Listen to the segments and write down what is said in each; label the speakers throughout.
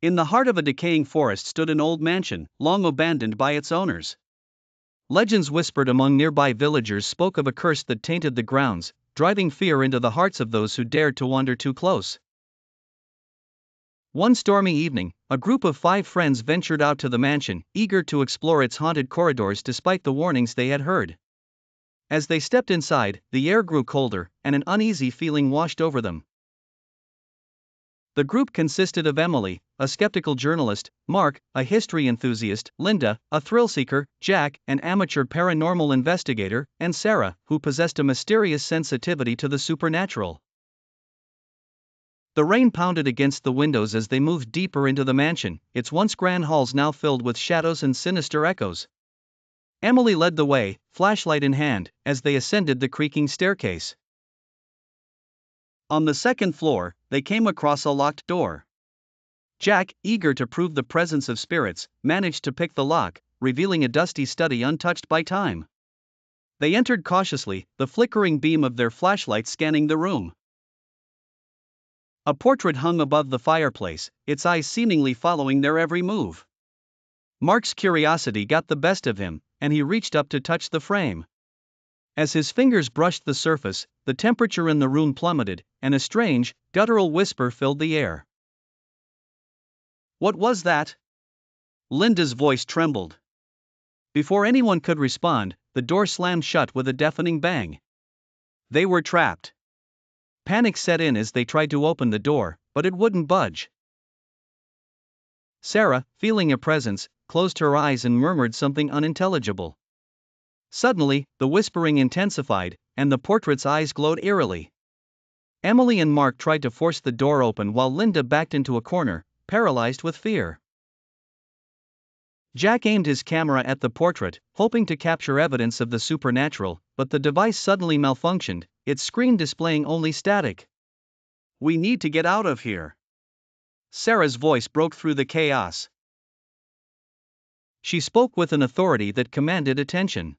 Speaker 1: In the heart of a decaying forest stood an old mansion, long abandoned by its owners. Legends whispered among nearby villagers spoke of a curse that tainted the grounds, driving fear into the hearts of those who dared to wander too close. One stormy evening, a group of 5 friends ventured out to the mansion, eager to explore its haunted corridors despite the warnings they had heard. As they stepped inside, the air grew colder, and an uneasy feeling washed over them. The group consisted of Emily, a skeptical journalist, Mark, a history enthusiast, Linda, a thrill-seeker, Jack, an amateur paranormal investigator, and Sarah, who possessed a mysterious sensitivity to the supernatural. The rain pounded against the windows as they moved deeper into the mansion, its once grand halls now filled with shadows and sinister echoes. Emily led the way, flashlight in hand, as they ascended the creaking staircase. On the second floor, they came across a locked door. Jack, eager to prove the presence of spirits, managed to pick the lock, revealing a dusty study untouched by time. They entered cautiously, the flickering beam of their flashlight scanning the room. A portrait hung above the fireplace, its eyes seemingly following their every move. Mark's curiosity got the best of him, and he reached up to touch the frame. As his fingers brushed the surface, the temperature in the room plummeted, and a strange, guttural whisper filled the air. "What was that?" Linda's voice trembled. Before anyone could respond, the door slammed shut with a deafening bang. They were trapped. Panic set in as they tried to open the door, but it wouldn't budge. Sarah, feeling a presence, closed her eyes and murmured something unintelligible. Suddenly, the whispering intensified, and the portrait's eyes glowed eerily. Emily and Mark tried to force the door open while Linda backed into a corner, paralyzed with fear. Jack aimed his camera at the portrait, hoping to capture evidence of the supernatural, but the device suddenly malfunctioned, its screen displaying only static. "We need to get out of here." Sarah's voice broke through the chaos. She spoke with an authority that commanded attention.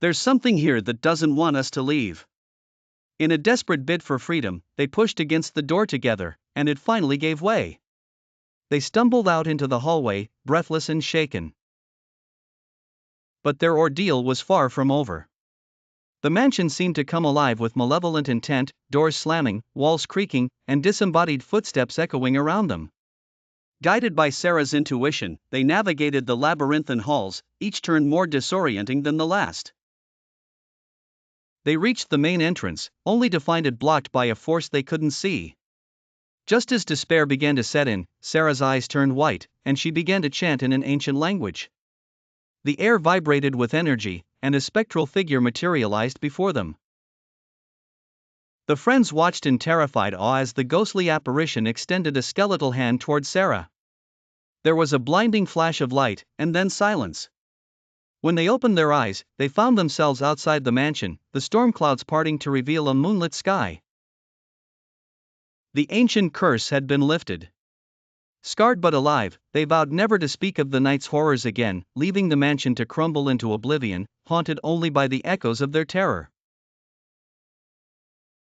Speaker 1: "There's something here that doesn't want us to leave." In a desperate bid for freedom, they pushed against the door together, and it finally gave way. They stumbled out into the hallway, breathless and shaken. But their ordeal was far from over. The mansion seemed to come alive with malevolent intent, doors slamming, walls creaking, and disembodied footsteps echoing around them. Guided by Sarah's intuition, they navigated the labyrinthine halls, each turn more disorienting than the last. They reached the main entrance, only to find it blocked by a force they couldn't see. Just as despair began to set in, Sarah's eyes turned white, and she began to chant in an ancient language. The air vibrated with energy, and a spectral figure materialized before them. The friends watched in terrified awe as the ghostly apparition extended a skeletal hand toward Sarah. There was a blinding flash of light, and then silence. When they opened their eyes, they found themselves outside the mansion, the storm clouds parting to reveal a moonlit sky. The ancient curse had been lifted. Scarred but alive, they vowed never to speak of the night's horrors again, leaving the mansion to crumble into oblivion, haunted only by the echoes of their terror.